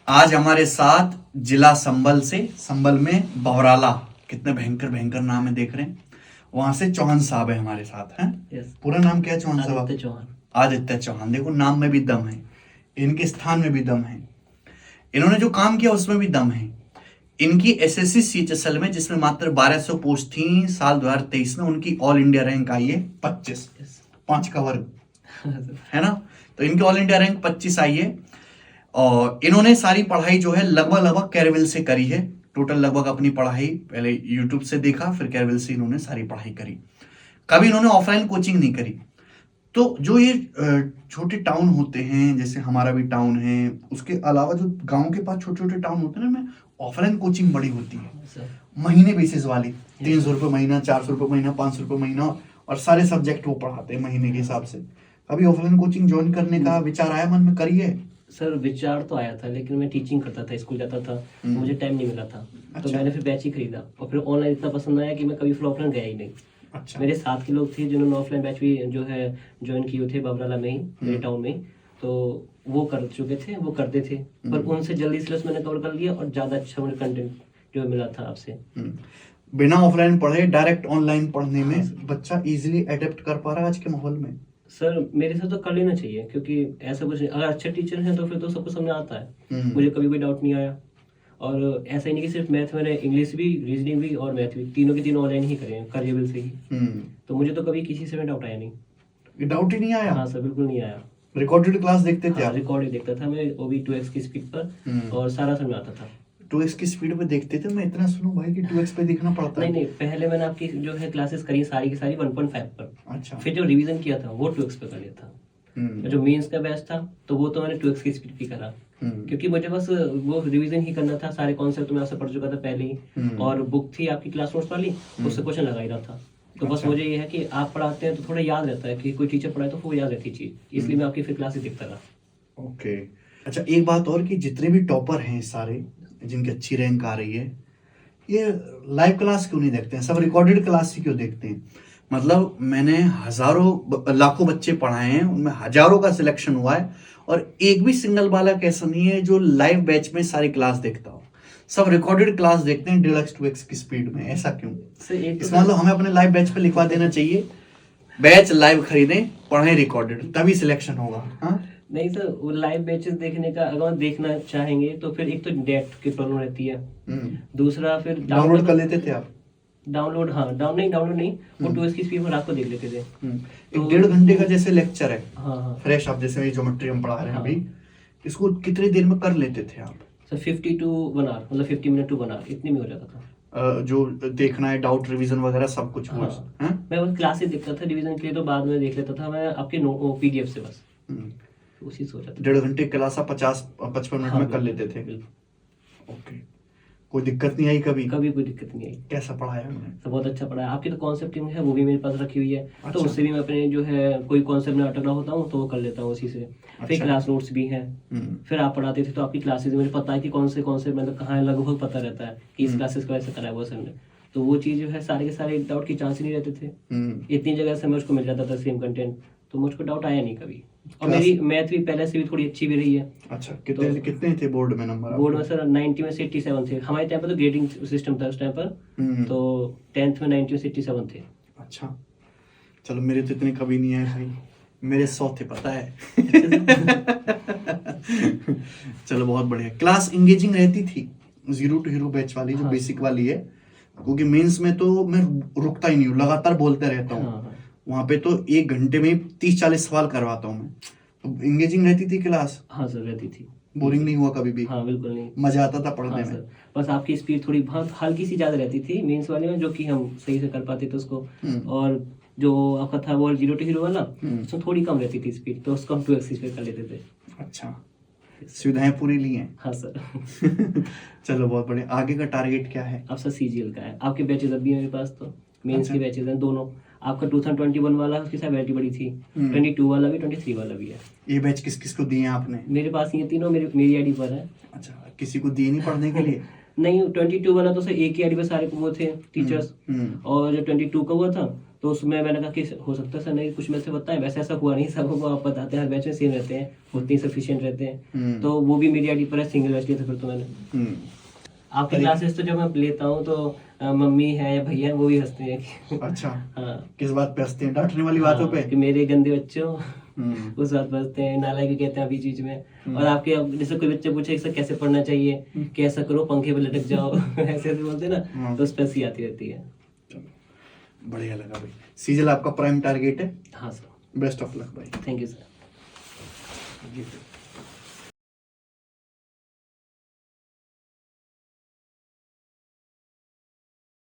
आज हमारे साथ जिला संबल से, संबल में बहराला, कितने भयंकर भयंकर नाम है देख रहे हैं, वहां से चौहान साहब है हमारे साथ हैं। यस। पूरा नाम क्या है चौहान साहब? आदित्य चौहान। आदित्य चौहान। देखो नाम में भी दम है, इनके स्थान में भी दम है, इन्होंने जो काम किया उसमें भी दम है। इनकी एसएससी सीएचएसएल में, जिसमें मात्र 1200 पोस्ट थी साल 2023 में, उनकी ऑल इंडिया रैंक आई है 25, 5 का वर्ग है ना। तो इनकी ऑल इंडिया रैंक 25 आई है। और इन्होंने सारी पढ़ाई जो है लगभग कैरविल से करी है। टोटल लगभग अपनी पढ़ाई पहले यूट्यूब से देखा, फिर कैरविल से इन्होंने सारी पढ़ाई करी। कभी इन्होंने ऑफलाइन कोचिंग नहीं करी। तो जो ये छोटे टाउन होते हैं, जैसे हमारा भी टाउन है, उसके अलावा जो गांव के पास छोटे छोटे टाउन होते हैं ना, में ऑफलाइन कोचिंग बड़ी होती है, महीने बेसिस वाली, 300 रुपये महीना, 400 रुपये महीना, 500 रुपये महीना, और सारे सब्जेक्ट वो पढ़ाते हैं महीने के हिसाब से। अभी ऑफलाइन कोचिंग ज्वाइन करने का विचार आया मन में? करिए सर। विचार तो आया था, लेकिन मैं टीचिंग करता था, स्कूल जाता था, तो मुझे टाइम नहीं मिला था। तो मैंने फिर बैच ही खरीदा, और फिर ऑनलाइन इतना पसंद आया कि मैं कभी फिर ऑफलाइन गया ही नहीं। अच्छा। मेरे साथ के लोग थे जिन्होंने ऑफलाइन बैच भी जो है ज्वाइन किए थे बबराला में ही, मेरे टाउन में, तो वो कर चुके थे, वो करते थे, पर उनसे जल्दी सिलेबस मैंने कवर कर लिया और ज़्यादा अच्छा मुझे कंटेंट जो मिला था आपसे। बिना ऑफलाइन पढ़े डायरेक्ट ऑनलाइन पढ़ने में बच्चा इजीली अडेप्ट कर पा रहा है आज के माहौल में? सर मेरे साथ तो कर लेना चाहिए, क्योंकि ऐसा कुछ नहीं, अगर अच्छे टीचर हैं तो फिर तो सब कुछ समझ आता है। मुझे कभी कोई डाउट नहीं आया। और ऐसा ही नहीं कि सिर्फ मैथ, मैंने इंग्लिश भी, रीजनिंग भी और मैथ भी, तीनों के तीनों ऑनलाइन ही करे हैं, करिएबल से ही। तो मुझे तो कभी किसी से में डाउट आया नहीं। डाउट ही नहीं आया? हाँ सर, बिल्कुल नहीं आया। रिकॉर्डेड क्लास देखते थे आप? रिकॉर्ड ही देखता था मैं, वो भी 2x की स्पीड पर, और सारा समझ आता था। 2x की स्पीड पे देखते थे? मैं इतना सुनूं भाई कि 2x पे देखना पड़ता है। नहीं, पहले मैंने आपकी जो है क्लासेस करी सारी की सारी 1.5 पर। अच्छा। फिर जो रिवीजन किया था वो 2x पे कर लिया था। जो मेंस का बैच था तो वो तो मैंने 2x की स्पीड पे करा, क्योंकि मुझे बस वो रिवीजन ही करना था। सारे कॉन्सेप्ट मैं आपसे पढ़ चुका था पहले ही, और बुक थी आपकी क्लास नोट्स वाली, उससे क्वेश्चन लगा ही रहा था। तो बस मुझे ये है कि आप पढ़ाते हैं तो थोड़ा याद रहता है, कि कोई टीचर पढ़ाए तो वो याद रहती चीज, इसलिए मैं आपकी फिर क्लासेस देखता रहा। ओके। अच्छा, एक बात और, कि जितने भी टॉपर हैं सारे, जिनकी अच्छी रैंक आ रही है, ये लाइव क्लास क्यों नहीं देखते हैं? सब रिकॉर्डेड क्लास ही क्यों देखते हैं? मतलब मैंने हजारों लाखों बच्चे पढ़ाए हैं, उनमें हजारों का सिलेक्शन हुआ है, और एक भी सिंगल बालक ऐसा नहीं है जो लाइव बैच में सारी क्लास देखता हो। सब रिकॉर्डेड क्लास देखते हैं 1.5x 2x की स्पीड में। ऐसा क्यों? इसका मतलब हमें अपने लाइव बैच पे लिखवा देना चाहिए, बैच लाइव खरीदें, पढ़ें रिकॉर्डेड, तभी सिलेक्शन होगा। हाँ नहीं सर, वो लाइव बैचेस देखने का अगर देखना चाहेंगे तो फिर एक तो डेट की प्रॉब्लम रहती है, दूसरा फिर डाउनलोड कर लेते थे आप? डाउनलोड, हाँ डाउनलोड नहीं, वो 2x की स्पीड में रात को देख लेते थे। तो 1.5 घंटे का जैसे लेक्चर है, हाँ फ्रेश, आप जैसे ज्योमेट्री हम पढ़ा रहे हैं अभी, इसको कितनी देर में कर लेते थे आप? सर 50 to 1 hour, मतलब 50 मिनट टू 1 hour इतने में हो जाता था। जो देखना है, डाउट रिवीजन वगैरह सब कुछ हुआ? मैं बस क्लासेस देखता था रिवीजन के लिए, तो बाद में देख लेता था मैं आपके PDF से बस। उसी सोचा था। 1.5 घंटे क्लास 50-55 मिनट में कर लेते थे? ओके। कोई दिक्कत नहीं आई कभी? कभी कोई दिक्कत नहीं आई। कैसा पढ़ाया उन्होंने? तो बहुत अच्छा पढ़ाया। आपकी तो कॉन्सेप्ट है वो भी मेरे पास रखी हुई है। अच्छा। तो उससे भी मैं अपने जो है कोई कॉन्सेप्ट में अटक रहा होता हूँ तो वो कर लेता हूँ उसी से। अच्छा। फिर क्लास नोट्स भी हैं। फिर आप पढ़ाते थे तो आपकी क्लासेस मुझे पता है कि कौन से मतलब कहाँ लगभग पता रहता है कि इस क्लासेस को ऐसे कराया वो सर ने। तो वो चीज़ जो है सारे के सारे डाउट की चांस ही नहीं रहते थे। इतनी जगह से मुझको मिल जाता था सेम कंटेंट, तो मुझको डाउट आया नहीं कभी। और मेरी मैथ भी पहले से भी थोड़ी अच्छी भी रही है। अच्छा, कितने थे बोर्ड में नंबर? बोर्ड में सर 90 में से 87 थे। हमारे टाइम पर तो ग्रेडिंग सिस्टम था उस टाइम पर, तो 10th में 90 में से 87 थे। अच्छा, चलो मेरे तो इतने कभी नहीं आए भाई, मेरे 100 थे, पता है। चलो बहुत बढ़िया। क्लास इंगेजिंग रहती थी 0 to हीरो बैच वाली, जो बेसिक वाली है, क्योंकि मेंस में तो मैं रुकता ही नहीं हूँ, लगातार बोलते रहता हूँ। वहाँ पे तो 1 घंटे में 30-40 सवाल करवाता हूँ मैं। तो इंगेजिंग रहती थी क्लास? हाँ सर, रहती थी। बोरिंग नहीं हुआ कभी भी? हाँ बिल्कुल नहीं, मजा आता था पढ़ने में। बस आपकी स्पीड थोड़ी बहुत हल्की सी ज्यादा रहती थी मेंस वाले में, जो कि हम सही से कर पाते थे उसको। और जो आपका था वो 0 to हीरो वाला, उसमें थोड़ी कम रहती थी स्पीड, तो उसको हम 2x स्पीड कर लेते थे। अच्छा, सुविधाएं पूरी ली हैं? हाँ सर। चलो बहुत बढ़िया। आगे का टारगेट क्या है? अब सर CGL का है। आपके बैचेस अभी मेरे पास तो मेंस के बैचेस हैं दोनों। आपका 2021 वाला उसकी साथ वैलिडिटी बड़ी थी, 22 वाला भी, 23 वाला भी है। ये बैच किस किस को दिए आपने? मेरे पास ये तीनों मेरी आईडी पर है। अच्छा, किसी को दिए नहीं पढ़ने के लिए? नहीं, 22 वाला तो सर एक ही आईडी पर सारे वो थे टीचर्स, और जो 22 का हुआ था तो उसमें मैंने कहा कि हो सकता है सर नहीं कुछ मेरे से बताएं, वैसे ऐसा हुआ नहीं, सबको आप बताते हैं हर बैच में सेम रहते हैं, उतने सफिशिएंट रहते हैं। तो वो भी मेरी आईडी पर है, सिंगल बैच लिया था फिर तो मैंने। आपकी क्लासेस तो जब मैं लेता हूँ तो मम्मी है या भैया वो भी हंसते हैं कि अच्छा, हाँ किस बात पे हंसते हैं? डांटने वाली बातों पे? कि मेरे गंदे बच्चों उस बात पर हंसते हैं, नालायक कहते हैं अभी चीज में। और आपके अब जैसे कोई बच्चे पूछे सर कैसे पढ़ना चाहिए, कैसा करो पंखे पे लटक जाओ ऐसे ऐसे बोलते हैं ना, तो उस पर हंसी आती रहती है। चलो बढ़िया लगा भाई। सीजल आपका प्राइम टारगेट है। हाँ सर, बेस्ट ऑफ लक भाई। Thank you sir.